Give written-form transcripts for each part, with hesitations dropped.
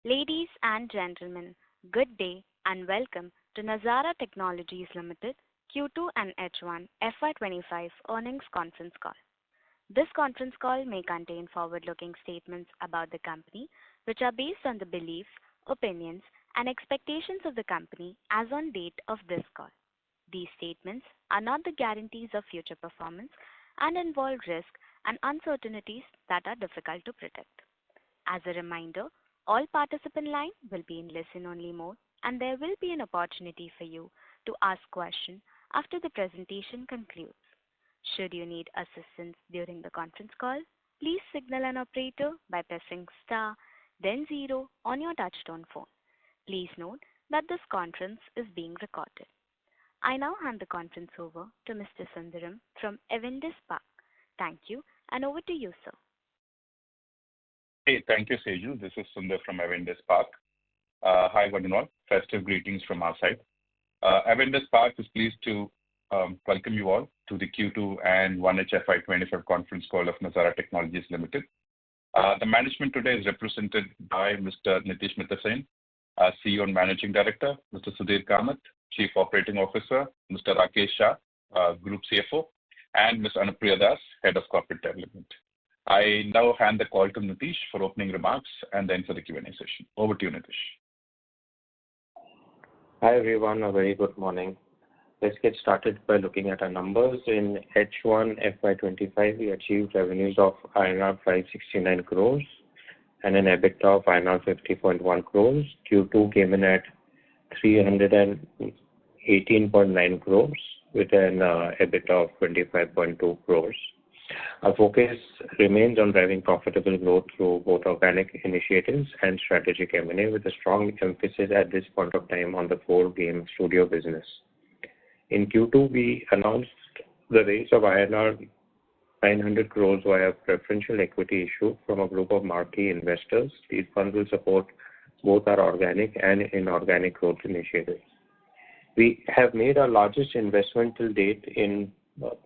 Ladies and gentlemen, good day and welcome to Nazara Technologies Limited Q2 and H1 FY25 earnings conference call. This conference call may contain forward-looking statements about the company, which are based on the beliefs, opinions, and expectations of the company as on date of this call. These statements are not the guarantees of future performance and involve risks and uncertainties that are difficult to predict. As a reminder, all participant lines will be in listen-only mode, and there will be an opportunity for you to ask questions after the presentation concludes. Should you need assistance during the conference call, please signal an operator by pressing star, then zero on your touch-tone phone. Please note that this conference is being recorded. I now hand the conference over to Mr. Sundaram from Avendus Spark. Thank you, and over to you, sir. Hey, thank you, Seju. This is Sundar from Avendus Spark. Hi, one and all. Festive greetings from our side. Avendus Spark is pleased to welcome you all to the Q2 and 1H FY25 conference call of Nazara Technologies Limited. The management today is represented by Mr. Nitish Mittersain, CEO and Managing Director, Mr. Sudhir Kamath, Chief Operating Officer, Mr. Rakesh Shah, Group CFO, and Ms. Anupriya Das, Head of Corporate Development. I now hand the call to Nitish for opening remarks and then for the Q&A session. Over to you, Nitish. Hi, everyone. A very good morning. Let's get started by looking at our numbers. In H1 FY25, we achieved revenues of INR 569 crores and an EBITDA of INR 50.1 crores. Q2 came in at 318.9 crores with an EBITDA of 25.2 crores. Our focus remains on driving profitable growth through both organic initiatives and strategic M&A, with a strong emphasis at this point of time on the core game studio business. In Q2, we announced the raise of INR 900 crores via preferential equity issue from a group of marquee investors. These funds will support both our organic and inorganic growth initiatives. We have made our largest investment till date in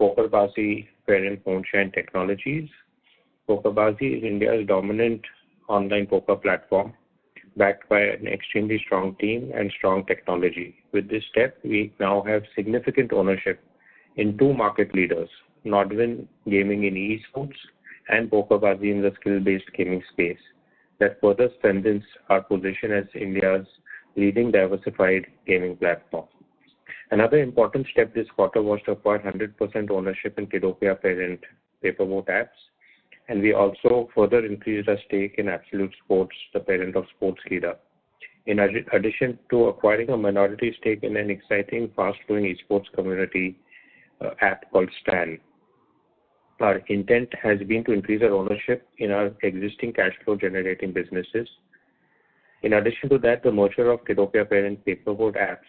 PokerBaazi parent Moonshine Technologies. PokerBaazi is India's dominant online poker platform, backed by an extremely strong team and strong technology. With this step, we now have significant ownership in two market leaders, Nodwin Gaming in esports and PokerBaazi in the skill-based gaming space. That further strengthens our position as India's leading diversified gaming platform. Another important step this quarter was to acquire 100% ownership in Kiddopia parent Paperboat Apps, and we also further increased our stake in Absolute Sports, the parent of Sportskeeda. In addition to acquiring a minority stake in an exciting, fast-growing esports community app called Stan, our intent has been to increase our ownership in our existing cash flow generating businesses. In addition to that, the merger of Kiddopia parent Paperboat Apps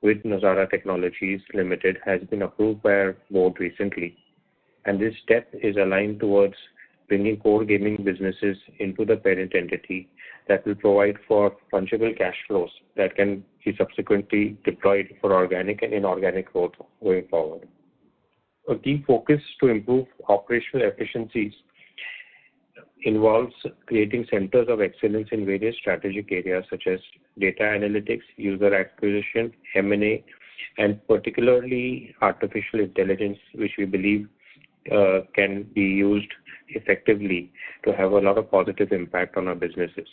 with Nazara Technologies Limited has been approved by our board recently, and this step is aligned towards bringing core gaming businesses into the parent entity that will provide for fungible cash flows that can be subsequently deployed for organic and inorganic growth going forward. A key focus to improve operational efficiencies involves creating centers of excellence in various strategic areas such as data analytics, user acquisition, M&A, and particularly artificial intelligence, which we believe can be used effectively to have a lot of positive impact on our businesses.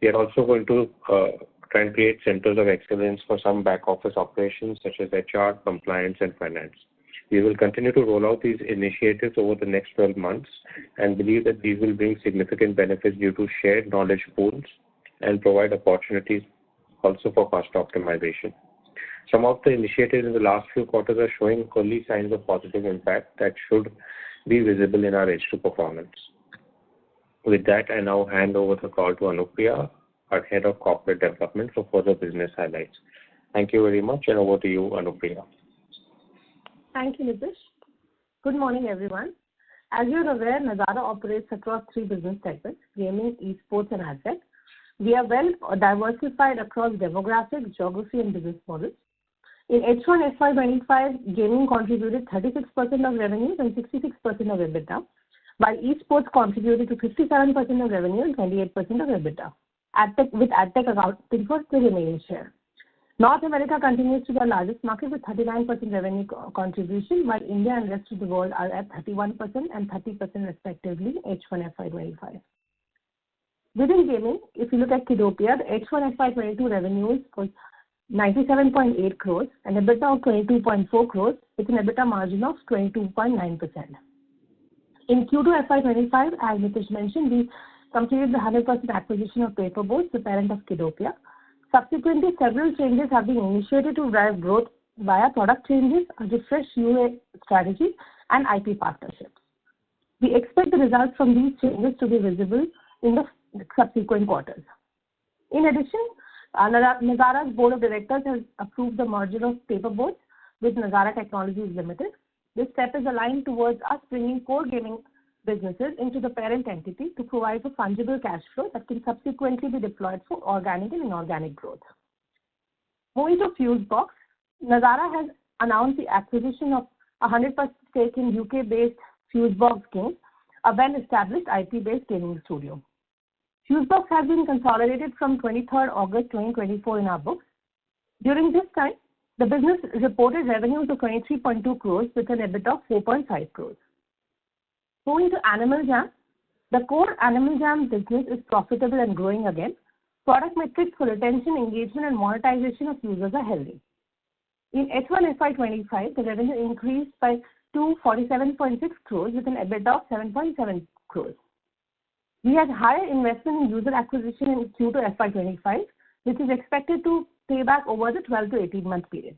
We are also going to try and create centers of excellence for some back office operations such as HR, compliance, and finance. We will continue to roll out these initiatives over the next 12 months and believe that these will bring significant benefits due to shared knowledge pools and provide opportunities also for cost optimization. Some of the initiatives in the last few quarters are showing early signs of positive impact that should be visible in our H2 performance. With that, I now hand over the call to Anupriya, our Head of Corporate Development, for further business highlights. Thank you very much, and over to you, Anupriya. Thank you, Nitish. Good morning, everyone. As you're aware, Nazara operates across three business segments: gaming, esports, and adtech. We are well diversified across demographics, geography, and business models. In H1 FY25, gaming contributed 36% of revenues and 66% of EBITDA, while esports contributed to 57% of revenue and 28% of EBITDA. with AdTech accounting for the remaining share. North America continues to be the largest market with 39% revenue contribution, while India and rest of the world are at 31% and 30% respectively H1 FY25. Within gaming, if you look at Kidopia, the H1 FY22 revenues was 97.8 crores and EBITDA of 22.4 crores with an EBITDA margin of 22.9%. In Q2 FY25, as Nitish mentioned, we completed the 100% acquisition of Paperboat, the parent of Kidopia. Subsequently, several changes have been initiated to drive growth via product changes, a refreshed UA strategy, and IP partnerships. We expect the results from these changes to be visible in the subsequent quarters. In addition, Nazara's board of directors has approved the merger of Paperboat with Nazara Technologies Limited. This step is aligned towards us bringing core gaming businesses into the parent entity to provide for fungible cash flow that can subsequently be deployed for organic and inorganic growth. Moving to Fusebox, Nazara has announced the acquisition of 100% stake in UK-based Fusebox Games, a well-established IP-based gaming studio. Fusebox has been consolidated from 23rd August 2024 in our books. During this time, the business reported revenues of 23.2 crores with an EBITDA of 4.5 crores. Moving to Animal Jam, the core Animal Jam business is profitable and growing again. Product metrics for retention, engagement, and monetization of users are healthy. In H1 FY25, the revenue increased by 247.6 crores with an EBITDA of 7.7 crores. We had higher investment in user acquisition in Q2 FY25, which is expected to pay back over the 12 to 18 month period.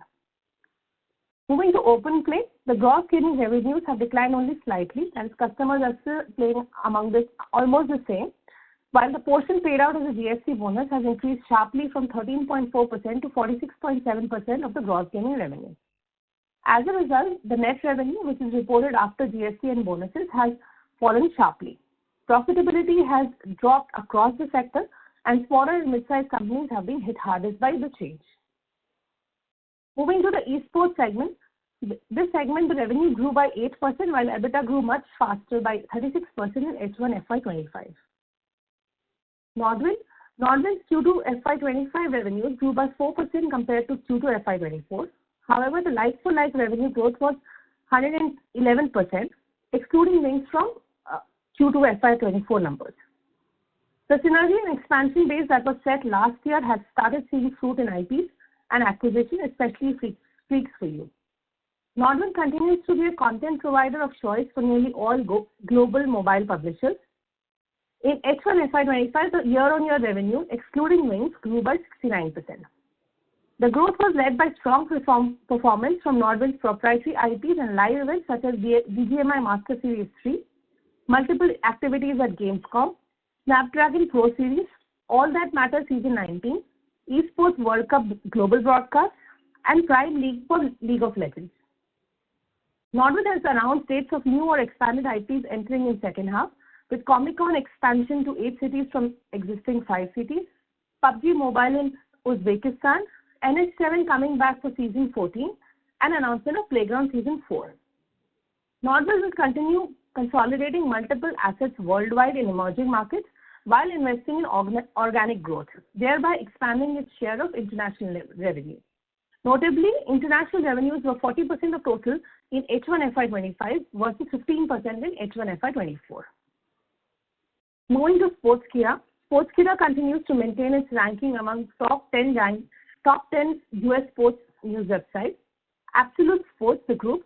Moving to Open Play, the gross gaming revenues have declined only slightly, as customers are still playing among this almost the same, while the portion paid out as a GST bonus has increased sharply from 13.4% to 46.7% of the gross gaming revenue. As a result, the net revenue, which is reported after GST and bonuses, has fallen sharply. Profitability has dropped across the sector, and smaller and mid-sized companies have been hit hardest by the change. Moving to the esports segment, this segment, the revenue grew by 8%, while EBITDA grew much faster by 36% in H1 FY25. Nodwin's Q2 FY25 revenue grew by 4% compared to Q2 FY24. However, the like-for-like revenue growth was 111%, excluding links from Q2 FY24 numbers. The synergy and expansion base that was set last year has started seeing fruit in IPs and acquisition, especially Freaks for You. Nodwin continues to be a content provider of choice for nearly all global mobile publishers. In H1 FY25, the year-on-year revenue, excluding Wings, grew by 69%. The growth was led by strong performance from Nodwin's proprietary IPs and live events such as BGMI Master Series 3, multiple activities at Gamescom, Snapdragon Pro Series, All That Matters Season 19, Esports World Cup Global Broadcast, and Prime League for League of Legends. Nodwin has announced dates of new or expanded IPs entering in second half, with Comic-Con expansion to 8 cities from existing 5 cities, PUBG Mobile in Uzbekistan, NH7 coming back for Season 14, and announcement of Playground Season 4. Nodwin will continue consolidating multiple assets worldwide in emerging markets while investing in organic growth, thereby expanding its share of international revenue. Notably, international revenues were 40% of total in H1 FY25 versus 15% in H1 FY24. Moving to Sportskeeda continues to maintain its ranking among top 10 US sports news websites. Absolute Sports, the group,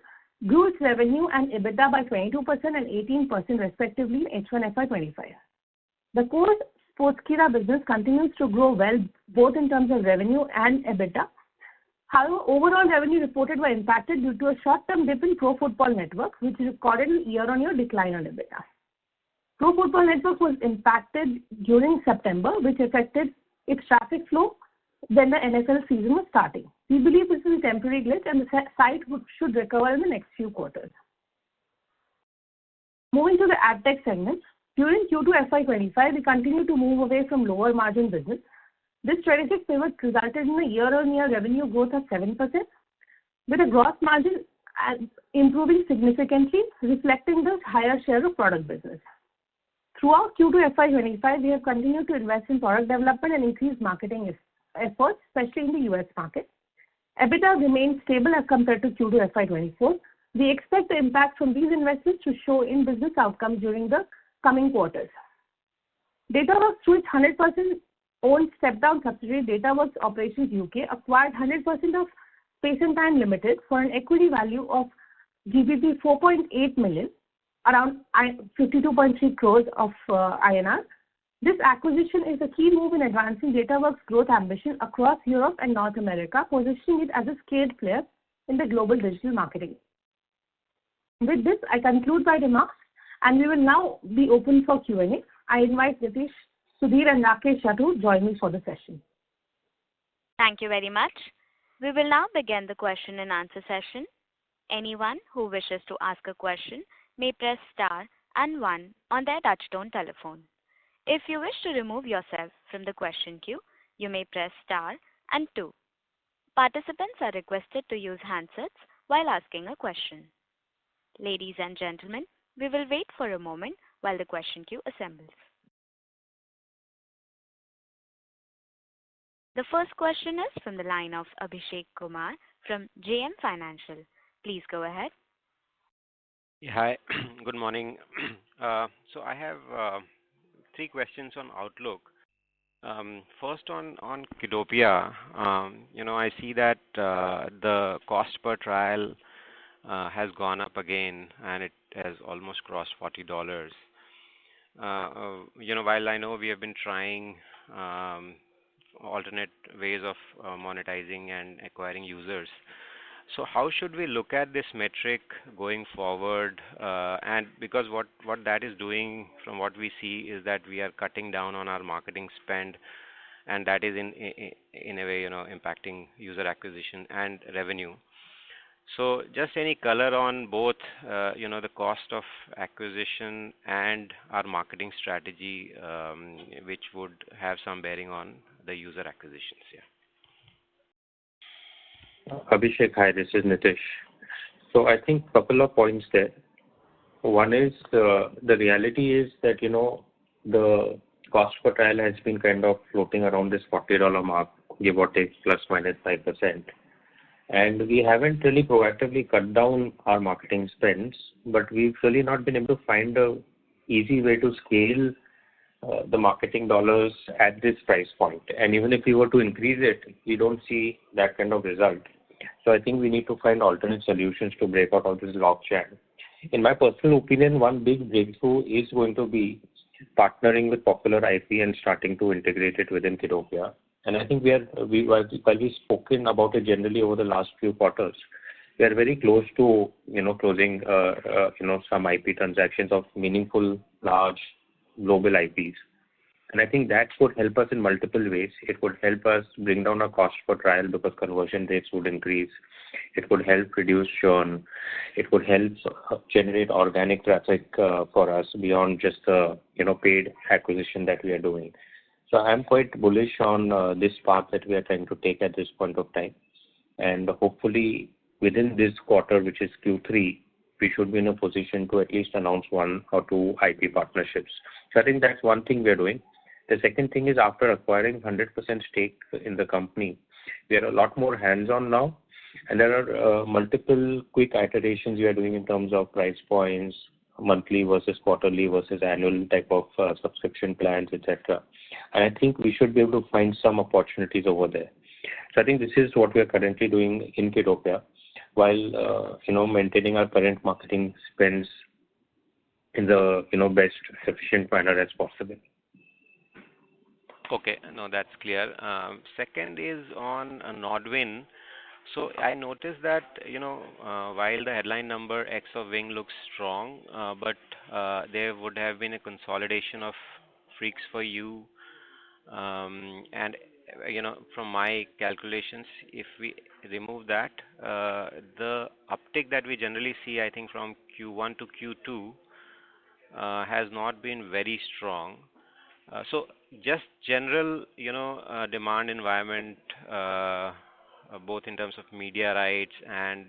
grew its revenue and EBITDA by 22% and 18% respectively in H1 FY25. The core Sportskeeda business continues to grow well both in terms of revenue and EBITDA. However, overall revenue reported were impacted due to a short-term dip in Pro Football Network, which recorded a year-on-year decline on EBITDA. Pro Football Network was impacted during September, which affected its traffic flow when the NFL season was starting. We believe this is a temporary glitch and the site should recover in the next few quarters. Moving to the AdTech segment, during Q2 FY25, we continue to move away from lower margin business. This strategic pivot resulted in a year-on-year revenue growth of 7%, with a gross margin improving significantly, reflecting the higher share of product business. Throughout Q2 FY25, we have continued to invest in product development and increase marketing efforts, especially in the US market. EBITDA remains stable as compared to Q2 FY24. We expect the impact from these investments to show in business outcomes during the coming quarters. Dataworks, through its 100% owned step-down subsidiary Dataworks Operations UK, acquired 100% of Space and Time Limited for an equity value of GBP 4.8 million, around 52.3 crores of INR. This acquisition is a key move in advancing Dataworks' growth ambition across Europe and North America, positioning it as a scaled player in the global digital marketing. With this, I conclude my remarks, and we will now be open for Q&A. I invite Nitish, Sudhir, and Rakesh to join me for the session. Thank you very much. We will now begin the question and answer session. Anyone who wishes to ask a question may press star and 1 on their touchtone telephone. If you wish to remove yourself from the question queue, you may press star and 2. Participants are requested to use handsets while asking a question. Ladies and gentlemen, we will wait for a moment while the question queue assembles. The first question is from the line of Abhishek Kumar from JM Financial. Please go ahead. Hi, good morning. So I have 3 questions on Outlook. First on Kidopia, I see that the cost per trial has gone up again, and it has almost crossed $40. While I know we have been trying alternate ways of monetizing and acquiring users, so how should we look at this metric going forward? And because what that is doing, from what we see, is that we are cutting down on our marketing spend, and that is in a way, impacting user acquisition and revenue. So just any color on both, the cost of acquisition and our marketing strategy, which would have some bearing on the user acquisitions. Yeah. Abhishek, hi, this is Nitish. So I think a couple of points there. One is the reality is that, the cost per trial has been kind of floating around this $40 mark, give or take plus minus 5%. And we haven't really proactively cut down our marketing spends, but we've really not been able to find a easy way to scale the marketing dollars at this price point. And even if we were to increase it, we don't see that kind of result. So I think we need to find alternate solutions to break out of this logjam. In my personal opinion, one big breakthrough is going to be partnering with popular IP and starting to integrate it within Kidopia. And I think while we've spoken about it generally over the last few quarters, we are very close to, closing, some IP transactions of meaningful, large global IPs. And I think that could help us in multiple ways. It would help us bring down our cost per trial because conversion rates would increase. It would help reduce churn. It would help generate organic traffic for us beyond just the, paid acquisition that we are doing. So I'm quite bullish on this path that we are trying to take at this point of time. And hopefully within this quarter, which is Q3, we should be in a position to at least announce 1 or 2 IP partnerships. So I think that's one thing we're doing. The second thing is, after acquiring 100% stake in the company, we are a lot more hands-on now. And there are multiple quick iterations we are doing in terms of price points, monthly versus quarterly versus annual type of subscription plans, etc. And I think we should be able to find some opportunities over there. So I think this is what we are currently doing in Kidopia, while maintaining our current marketing spends in the best efficient manner as possible. Okay, no, that's clear. Second is on Nodwin. So I noticed that while the headline number X of Wing looks strong, but there would have been a consolidation of Freaks for You, and from my calculations, if we remove that, the uptick that we generally see, I think from Q1 to Q2, has not been very strong. So just general, demand environment both in terms of media rights and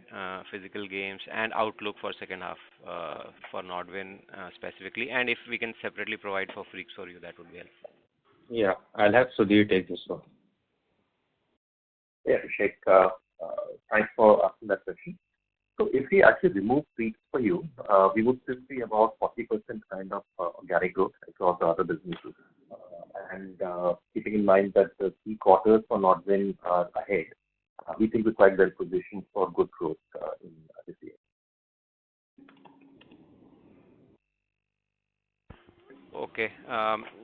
physical games and outlook for second half for Nodwin specifically, and if we can separately provide for Freaks for You, that would be helpful. Yeah, I'll have Sudhir take this one. Yeah, Abhishek, thanks for asking that question. So if we actually remove Freaks for You, we would still see about 40% kind of organic growth across the other businesses. And keeping in mind that the key quarters for Nodwin are ahead, we think we're quite well positioned for good growth in this year. Okay.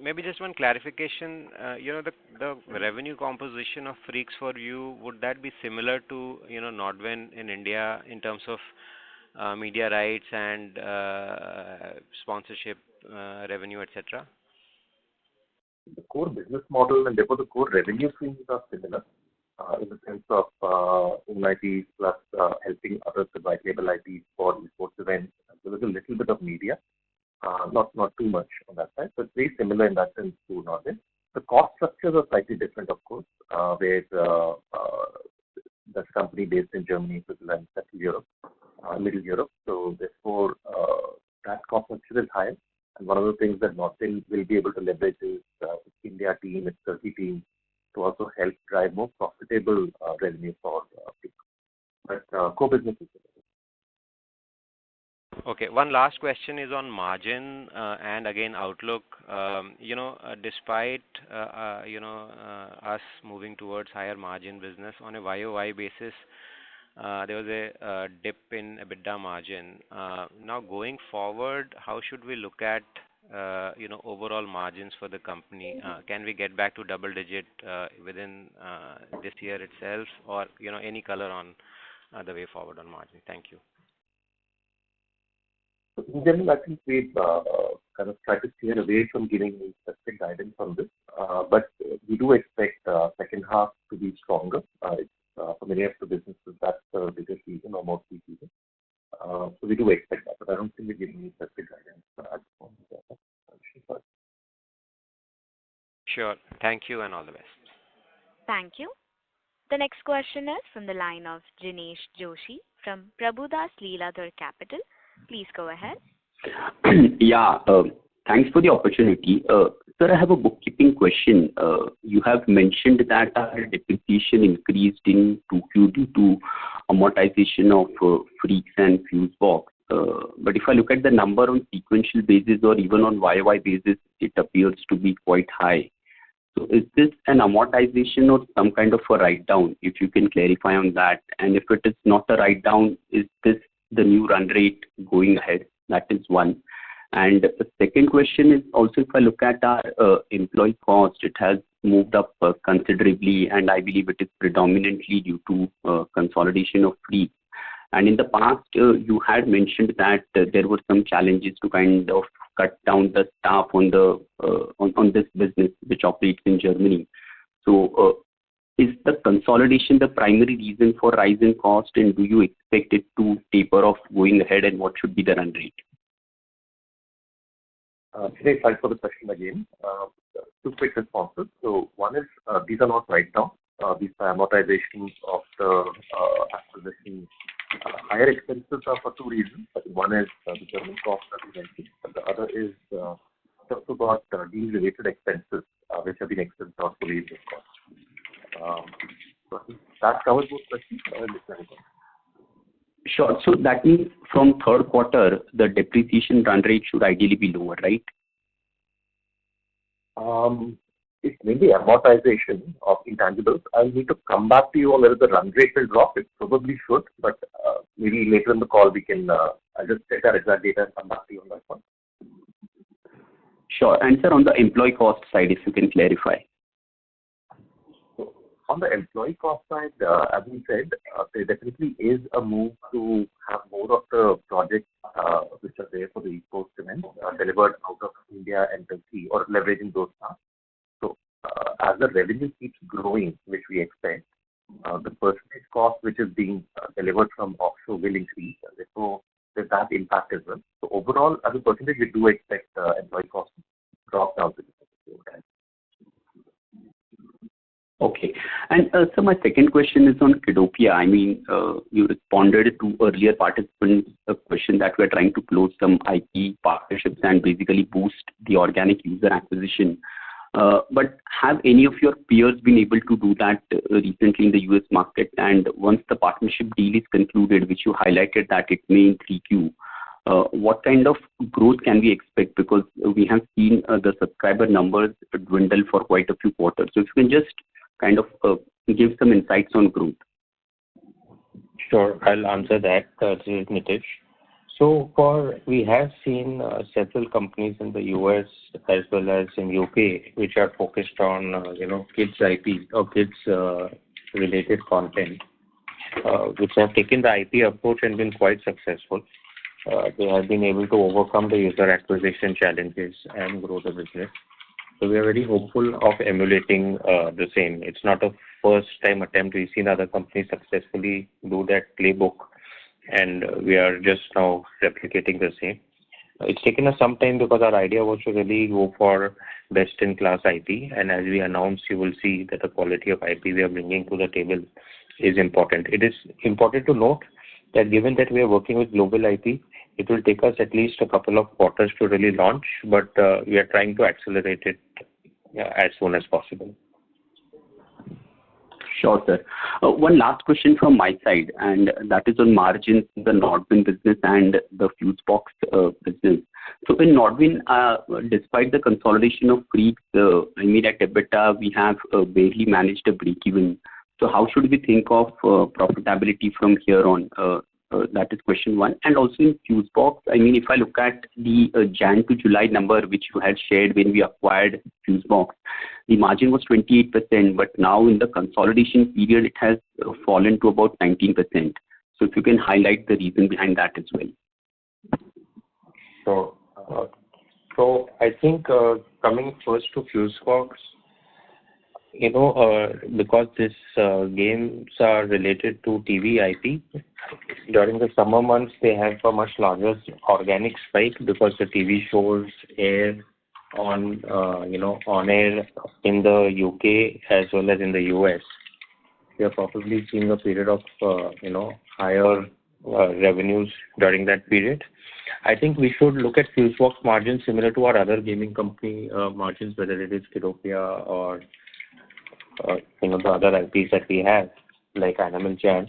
Maybe just one clarification. The revenue composition of Freaks for You, would that be similar to, Nodwin in India in terms of media rights and sponsorship revenue, etc.? The core business model and therefore the core revenue streams are similar in the sense of own IPs plus helping others to white label IPs for esports events. There is a little bit of media. Not too much on that side, but very similar in that sense to Nodwin. The cost structures are slightly different, of course, where that's a company based in Germany, Switzerland, Central Europe, Middle Europe. So therefore, that cost structure is higher. And one of the things that Nodwin will be able to leverage is its India team, its Turkey team, to also help drive more profitable revenue for people. But core business is similar. Okay. One last question is on margin and again outlook. Despite us moving towards higher margin business on a YOY basis, there was a dip in EBITDA margin. Now going forward, how should we look at overall margins for the company? Can we get back to double digit within this year itself, or any color on the way forward on margin? Thank you. In general, I think we've kind of tried to steer away from giving specific guidance on this, but we do expect second half to be stronger. For many of the businesses, that's the biggest season or most key season. So we do expect that, but I don't think we're giving any specific guidance at this point. Sure. Thank you and all the best. Thank you. The next question is from the line of Jinesh Joshi from Prabhudas Lilladher Capital. Please go ahead. Yeah, thanks for the opportunity. Sir, I have a bookkeeping question. You have mentioned that our depreciation increased in 2Q due to amortization of Freaks and Fusebox. But if I look at the number on sequential basis or even on YY basis, it appears to be quite high. So is this an amortization or some kind of a write-down? If you can clarify on that. And if it is not a write-down, is this the new run rate going ahead? That is one. And the second question is also, if I look at our employee cost, it has moved up considerably, and I believe it is predominantly due to consolidation of Freaks. And in the past, you had mentioned that there were some challenges to kind of cut down the staff on this business which operates in Germany. So is the consolidation the primary reason for rise in cost, and do you expect it to taper off going ahead, and what should be the run rate? Today, thanks for the question again. Two quick responses. So one is these are not write-down. These are amortizations of the acquisition. Higher expenses are for two reasons. One is the German cost that we mentioned, but the other is also got deal-related expenses which have been expensed out for leaves of cost. So that covers both questions. Sure. So that means from third quarter, the depreciation run rate should ideally be lower, right? It's mainly amortization of intangibles. I'll need to come back to you on whether the run rate will drop. It probably should, but maybe later in the call we can, I'll just check that exact data and come back to you on that one. Sure. And sir, on the employee cost side, if you can clarify. So on the employee cost side, as we said, there definitely is a move to have more of the projects which are there for the esports events delivered out of India and Turkey or leveraging those tasks. So as the revenue keeps growing, which we expect, the percentage cost which is being delivered from offshore will increase. Therefore, there's that impact as well. So overall, as a percentage, we do expect employee costs to drop down significantly over time. Okay. And so my second question is on Kiddopia. I mean, you responded to earlier participants' question that we are trying to close some IP partnerships and basically boost the organic user acquisition. But have any of your peers been able to do that recently in the US market? And once the partnership deal is concluded, which you highlighted that it may in 3Q, what kind of growth can we expect? Because we have seen the subscriber numbers dwindle for quite a few quarters. So if you can just kind of give some insights on growth. Sure, I'll answer that. This is Nitish. So we have seen several companies in the US as well as in UK which are focused on kids IP or kids related content, which have taken the IP approach and been quite successful. They have been able to overcome the user acquisition challenges and grow the business. So we are very hopeful of emulating the same. It's not a first time attempt. We've seen other companies successfully do that playbook, and we are just now replicating the same. It's taken us some time because our idea was to really go for best in class IP, and as we announced, you will see that the quality of IP we are bringing to the table is important. It is important to note that given that we are working with global IP, it will take us at least a couple of quarters to really launch, but we are trying to accelerate it as soon as possible. Sure, sir. One last question from my side, and that is on margins in the Nodwin business and the Fusebox business. So in Nodwin, despite the consolidation of Freaks, at EBITDA, we have barely managed a break-even. So how should we think of profitability from here on? That is question one. And also in Fusebox, if I look at the Jan to July number, which you had shared when we acquired Fusebox, the margin was 28%, but now in the consolidation period, it has fallen to about 19%. So if you can highlight the reason behind that as well. So I think coming first to Fusebox, because these games are related to TV IP, during the summer months they have a much larger organic spike because the TV shows air on air in the UK as well as in the US. We are probably seeing a period of higher revenues during that period. I think we should look at Fusebox margins similar to our other gaming company margins, whether it is Kiddopia or the other IPs that we have, like Animal Jam.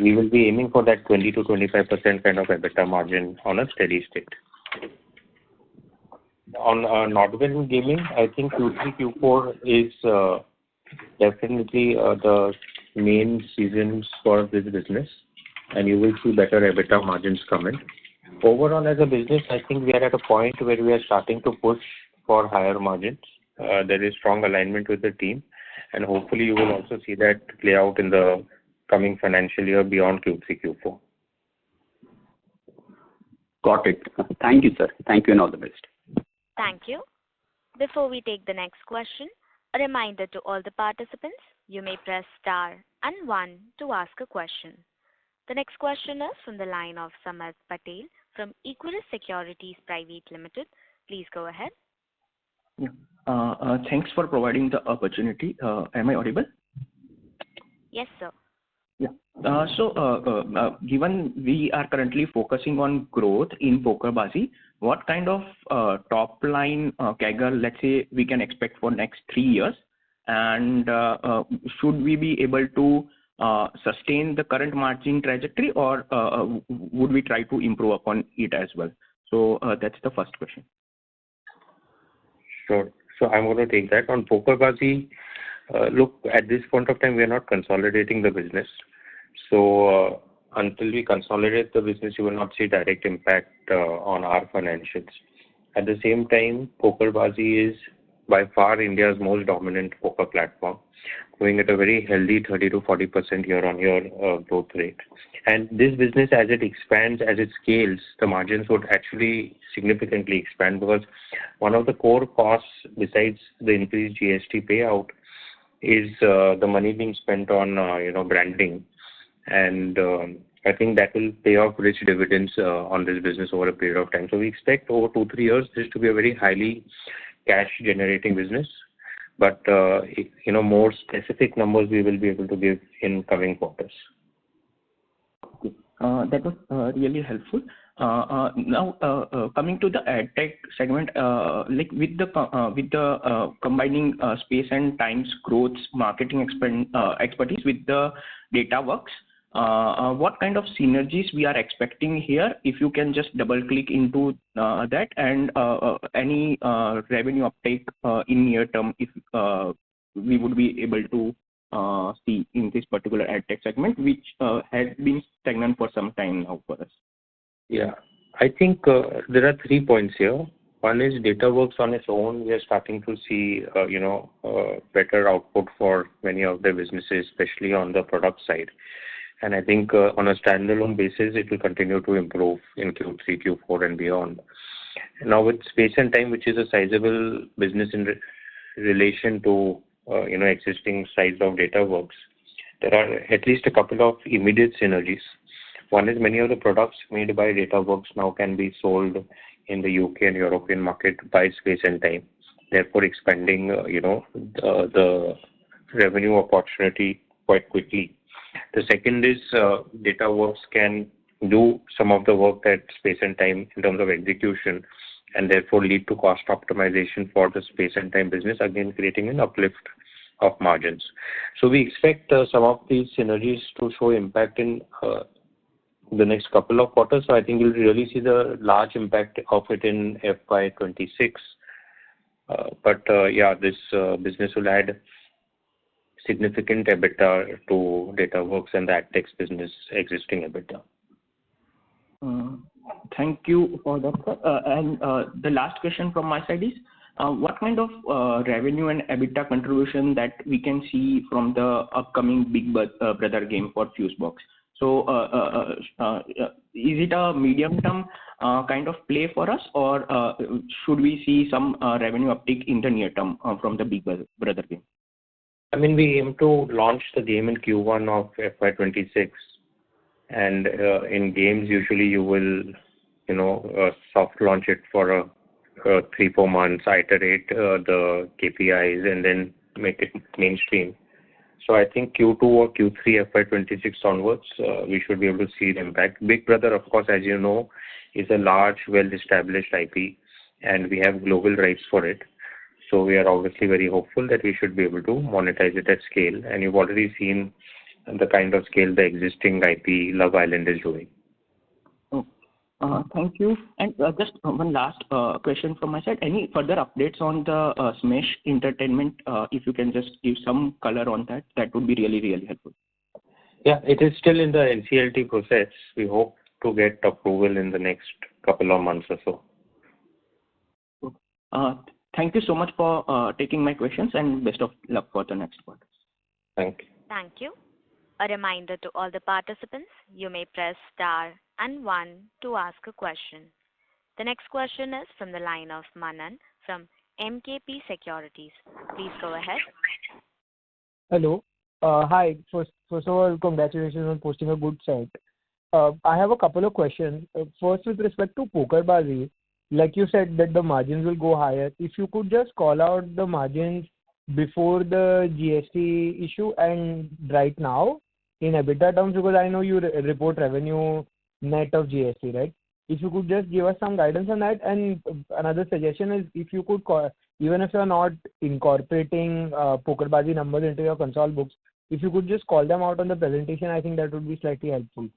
We will be aiming for that 20 to 25% kind of EBITDA margin on a steady state. On Nodwin Gaming, I think Q3, Q4 is definitely the main seasons for this business, and you will see better EBITDA margins coming. Overall, as a business, I think we are at a point where we are starting to push for higher margins. There is strong alignment with the team, and hopefully you will also see that play out in the coming financial year beyond Q3, Q4. Got it. Thank you, sir. Thank you and all the best. Thank you. Before we take the next question, a reminder to all the participants, you may press star and 1 to ask a question. The next question is from the line of Samarth Patel from Equirus Securities Private Limited. Please go ahead. Yeah. Thanks for providing the opportunity. Am I audible? Yes, sir. Yeah. So, given we are currently focusing on growth in PokerBaazi, what kind of top line CAGR, let's say, we can expect for next 3 years? And should we be able to sustain the current margin trajectory, or would we try to improve upon it as well? So that's the first question. Sure. So I'm going to take that. On PokerBaazi, look, at this point of time, we are not consolidating the business. So until we consolidate the business, you will not see direct impact on our financials. At the same time, PokerBaazi is by far India's most dominant poker platform, growing at a very healthy 30 to 40% year-on-year growth rate. And this business, as it expands, as it scales, the margins would actually significantly expand, because one of the core costs, besides the increased GST payout, is the money being spent on branding. And I think that will pay off rich dividends on this business over a period of time. So we expect over 2-3 years this to be a very highly cash generating business. but more specific numbers we will be able to give in coming quarters. That was really helpful. Now, coming to the EdTech segment, like with the combining space and time's growth, marketing expertise with the DataWorks, what kind of synergies we are expecting here? If you can just double click into that, and any revenue uptake in near term, if we would be able to see in this particular EdTech segment, which has been stagnant for some time now for us. Yeah, I think there are 3 points here. One is DataWorks on its own. We are starting to see, better output for many of the businesses, especially on the product side. And I think on a standalone basis, it will continue to improve in Q3, Q4, and beyond. Now, with space and time, which is a sizable business in relation to existing size of DataWorks, there are at least a couple of immediate synergies. One is many of the products made by DataWorks now can be sold in the UK and European market by space and time, therefore expanding the revenue opportunity quite quickly. The second is DataWorks can do some of the work that space and time in terms of execution, and therefore lead to cost optimization for the space and time business, again creating an uplift of margins. So we expect some of these synergies to show impact in the next couple of quarters. So I think you'll really see the large impact of it in FY26. This business will add significant EBITDA to DataWorks and the AdTech business existing EBITDA. Thank you for that, sir. And the last question from my side is, what kind of revenue and EBITDA contribution that we can see from the upcoming Big Brother game for Fusebox? So is it a medium-term kind of play for us, or should we see some revenue uptick in the near term from the Big Brother game? I mean, we aim to launch the game in Q1 of FY26, and in games usually you will, soft launch it for 3-4 months, iterate the KPIs, and then make it mainstream. So I think Q2 or Q3 FY26 onwards, we should be able to see the impact. Big Brother, of course, as you know, is a large, well-established IP, and we have global rights for it. So we are obviously very hopeful that we should be able to monetize it at scale. And you've already seen the kind of scale the existing IP Love Island is doing. Thank you. And just one last question from my side. Any further updates on the Smash Entertainment? If you can just give some color on that, that would be really, really helpful. Yeah, it is still in the NCLT process. We hope to get approval in the next couple of months or so. Thank you so much for taking my questions, and best of luck for the next quarter. Thank you. Thank you. A reminder to all the participants, you may press star and 1 to ask a question. The next question is from the line of Manan from MKP Securities. Please go ahead. Hello. Hi. First of all, congratulations on posting a good set. I have a couple of questions. First, with respect to PokerBaazi, like you said that the margins will go higher. If you could just call out the margins before the GST issue and right now in EBITDA terms, because I know you report revenue net of GST, right? If you could just give us some guidance on that. And another suggestion is, if you could call, even if you're not incorporating PokerBaazi numbers into your console books, if you could just call them out on the presentation, I think that would be slightly helpful.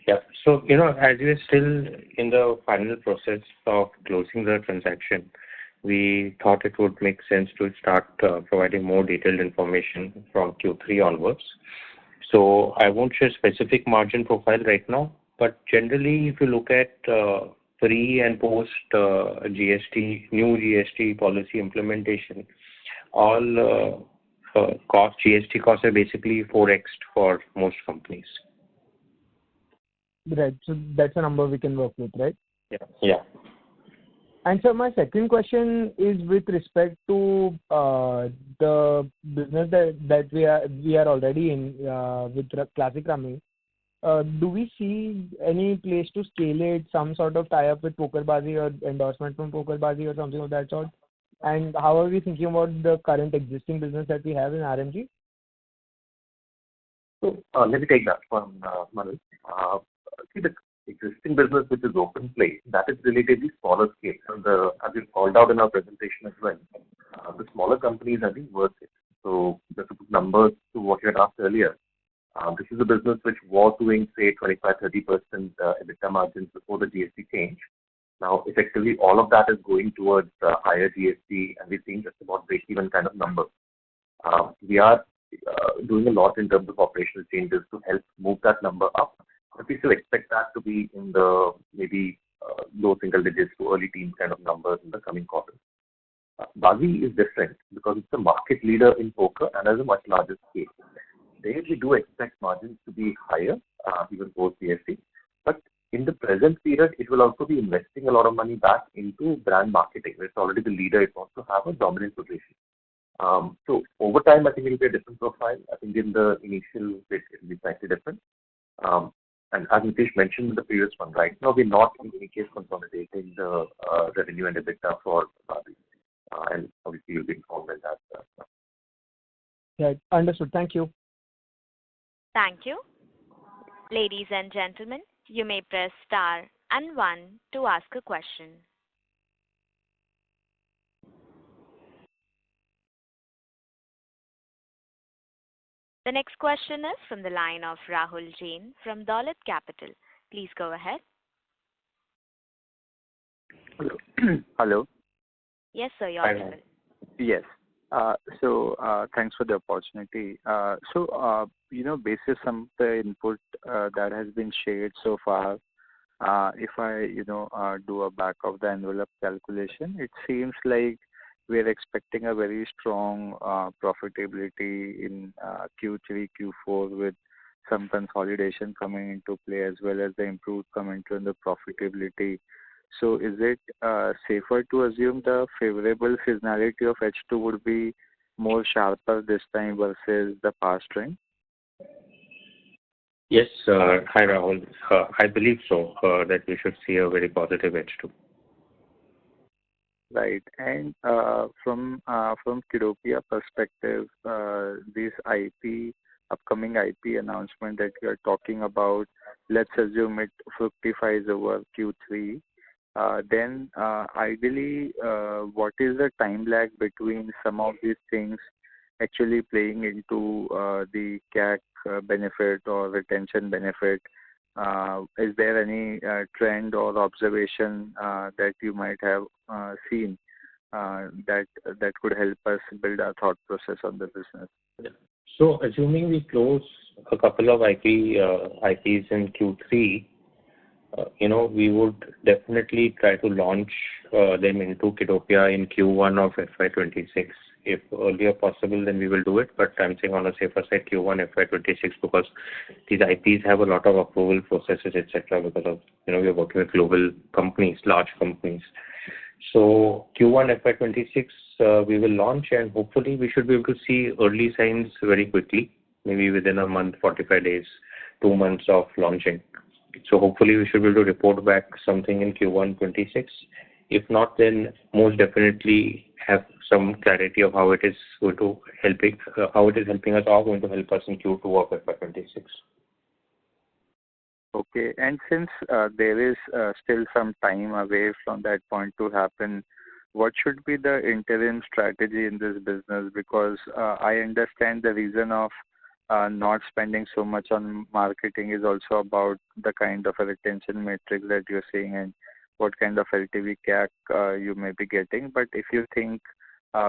Yeah. So, as we are still in the final process of closing the transaction, we thought it would make sense to start providing more detailed information from Q3 onwards. So I won't share specific margin profile right now, but generally, if you look at pre and post GST, new GST policy implementation, all GST costs are basically 4x for most companies. Right. So that's a number we can work with, right? Yeah. And so my second question is with respect to the business that we are already in with Classic Rummy. Do we see any place to scale it, some sort of tie-up with PokerBaazi or endorsement from PokerBaazi or something of that sort? And how are we thinking about the current existing business that we have in RMG? So let me take that one, Manoj. See, the existing business, which is open play, that is relatively smaller scale. And as you called out in our presentation as well, the smaller companies have been worth it. So just to put numbers to what you had asked earlier, this is a business which was doing, say, 25-30% EBITDA margins before the GST change. Now, effectively, all of that is going towards higher GST, and we're seeing just about break-even kind of numbers. We are doing a lot in terms of operational changes to help move that number up, but we still expect that to be in the maybe low single digits to early teens kind of numbers in the coming quarters. Bazi is different because it's a market leader in poker and has a much larger scale. There we do expect margins to be higher, even post GST, but in the present period, it will also be investing a lot of money back into brand marketing. It's already the leader. It wants to have a dominant position. So over time, I think it will be a different profile. I think in the initial bit, it will be slightly different. And as Nitish mentioned in the previous one, right now, we're not in any case consolidating the revenue and EBITDA for Bazi. And obviously, you'll be informed in that. Yeah, understood. Thank you. Thank you. Ladies and gentlemen, you may press star and 1 to ask a question. The next question is from the line of Rahul Jain from Dolat Capital. Please go ahead. Hello. Hello. Yes, sir, you're audible. Yes. Thanks for the opportunity. Basis some of the input that has been shared so far, if I, do a back of the envelope calculation, it seems like we're expecting a very strong profitability in Q3, Q4 with some consolidation coming into play as well as the improved commentary on the profitability. So is it safer to assume the favorable seasonality of H2 would be more sharper this time versus the past trend? Yes, hi Rahul. I believe so, that we should see a very positive H2. Right. And from Kiddopia perspective, this upcoming IP announcement that you are talking about, let's assume it fructifies over Q3. Then ideally, what is the time lag between some of these things actually playing into the CAC benefit or retention benefit? Is there any trend or observation that you might have seen that could help us build our thought process on the business? Yeah. So assuming we close a couple of IPs in Q3, we would definitely try to launch them into Kiddopia in Q1 of FY26. If earlier possible, then we will do it. But I'm saying on a safer side, Q1 FY26 because these IPs have a lot of approval processes, etc. Because of we're working with global companies, large companies. So Q1 FY26 we will launch, and hopefully we should be able to see early signs very quickly, maybe within a month, 45 days, 2 months of launching. So hopefully we should be able to report back something in Q1 26. If not, then most definitely have some clarity of how it is going to helping us or going to help us in Q2 of FY26. Okay. And since there is still some time away from that point to happen, what should be the interim strategy in this business? Because I understand the reason of not spending so much on marketing is also about the kind of a retention metric that you're seeing and what kind of LTV CAC you may be getting. But if you think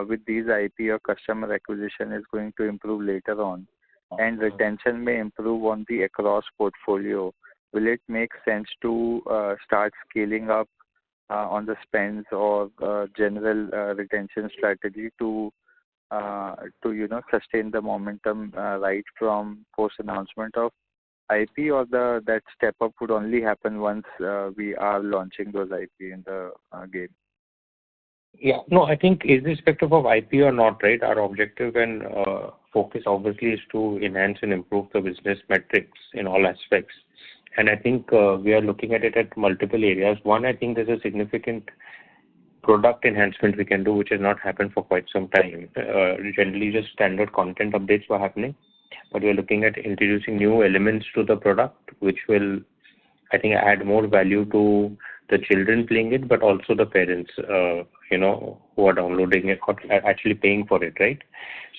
with these IP or customer acquisition is going to improve later on and retention may improve on the across portfolio, will it make sense to start scaling up on the spends or general retention strategy to sustain the momentum right from post announcement of IP, or that step up would only happen once we are launching those IP in the game? Yeah, no, I think irrespective of IP or not, right, our objective and focus obviously is to enhance and improve the business metrics in all aspects. And I think we are looking at it at multiple areas. One, I think there's a significant product enhancement we can do, which has not happened for quite some time. Generally, just standard content updates were happening, but we're looking at introducing new elements to the product, which will, I think, add more value to the children playing it, but also the parents, who are downloading it or actually paying for it, right?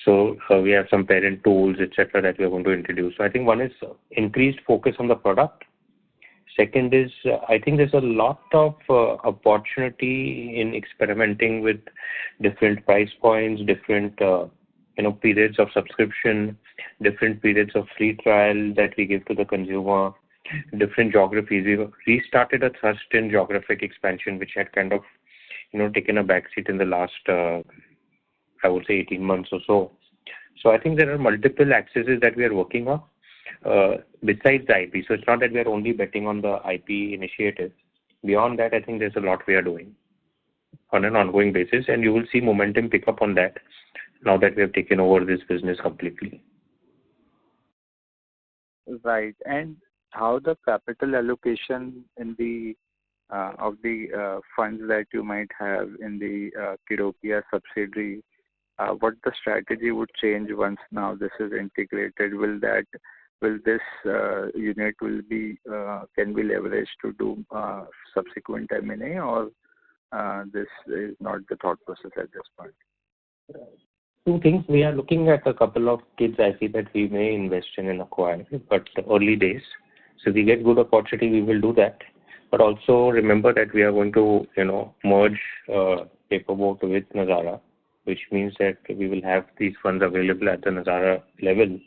So we have some parent tools, etc., that we are going to introduce. So I think one is increased focus on the product. Second is, I think there's a lot of opportunity in experimenting with different price points, different periods of subscription, different periods of free trial that we give to the consumer, different geographies. We restarted a thrust in geographic expansion, which had kind of taken a backseat in the last, I would say, 18 months or so. So I think there are multiple axes that we are working on besides the IP. So it's not that we are only betting on the IP initiative. Beyond that, I think there's a lot we are doing on an ongoing basis, and you will see momentum pick up on that now that we have taken over this business completely. Right. And how the capital allocation in the of the funds that you might have in the Kiddopia subsidiary, what the strategy would change once now this is integrated? Will this unit can be leveraged to do subsequent M&A, or this is not the thought process at this point? Two things. We are looking at a couple of kids IP that we may invest in and acquire, but early days. So if we get good opportunity, we will do that. But also remember that we are going to, merge Paperboat with Nazara, which means that we will have these funds available at the Nazara level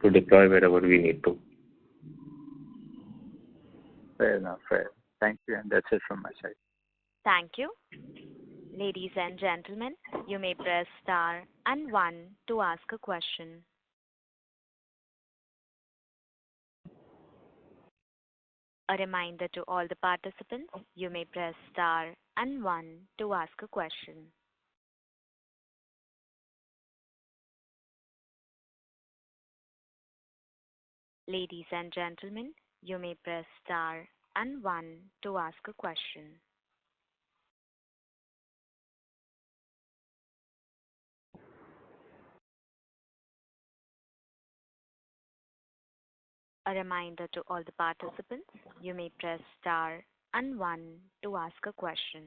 to deploy wherever we need to. Fair enough. Fair. Thank you, and that's it from my side. Thank you. Ladies and gentlemen, you may press star and 1 to ask a question. A reminder to all the participants, you may press star and 1 to ask a question. Ladies and gentlemen, you may press star and 1 to ask a question. A reminder to all the participants, you may press star and 1 to ask a question.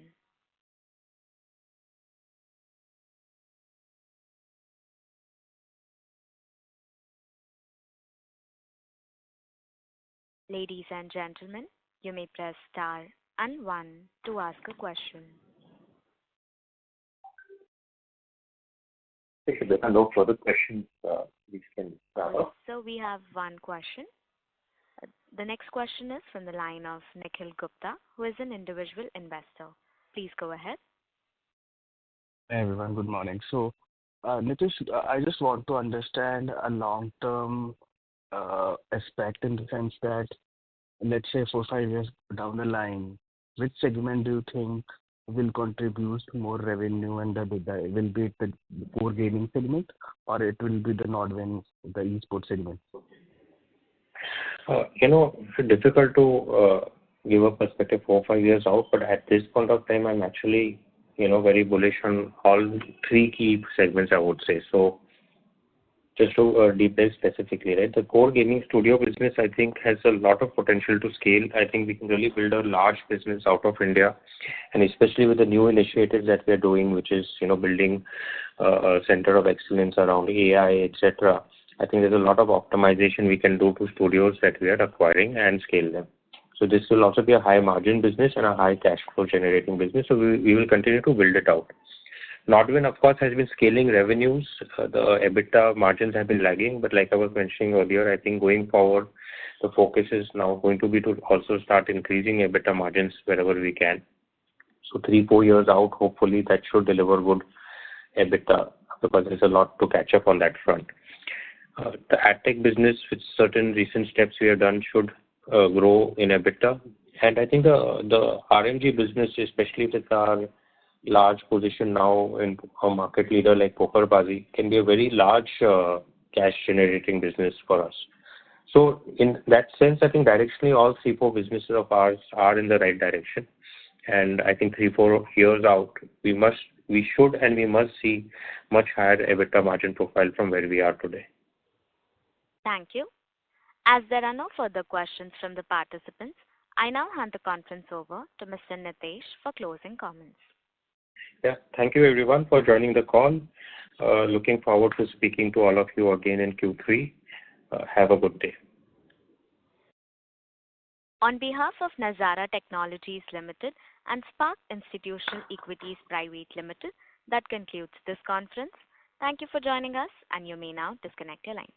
Ladies and gentlemen, you may press star and 1 to ask a question. If there are no further questions, we can start off. So we have one question. The next question is from the line of Nikhil Gupta, who is an individual investor. Please go ahead. Hey everyone, good morning. So, Nitish, I just want to understand a long-term aspect in the sense that, let's say 4-5 years down the line, which segment do you think will contribute more revenue and the will be it the core gaming segment, or it will be the NODWIN, the esports segment? It's difficult to give a perspective 4-5 years out, but at this point of time, I'm actually, very bullish on all three key segments, I would say. So just to deep dive specifically, right, the core gaming studio business, I think, has a lot of potential to scale. I think we can really build a large business out of India, and especially with the new initiatives that we are doing, which is, building a center of excellence around AI, etc. I think there's a lot of optimization we can do to studios that we are acquiring and scale them. So this will also be a high margin business and a high cash flow generating business. So we will continue to build it out. NODWIN, of course, has been scaling revenues. The EBITDA margins have been lagging, but like I was mentioning earlier, I think going forward, the focus is now going to be to also start increasing EBITDA margins wherever we can. So 3-4 years out, hopefully that should deliver good EBITDA, because there's a lot to catch up on that front. The AdTech business, with certain recent steps we have done, should grow in EBITDA. And I think the RMG business, especially with our large position now in a market leader like PokerBaazi, can be a very large cash generating business for us. So in that sense, I think directionally all 3-4 businesses of ours are in the right direction. And I think 3-4 years out, we should and we must see much higher EBITDA margin profile from where we are today. Thank you. As there are no further questions from the participants, I now hand the conference over to Mr. Nitesh for closing comments. Yeah, thank you everyone for joining the call. Looking forward to speaking to all of you again in Q3. Have a good day. On behalf of Nazara Technologies Limited and Spark Institutional Equities Private Limited, that concludes this conference. Thank you for joining us, and you may now disconnect your lines.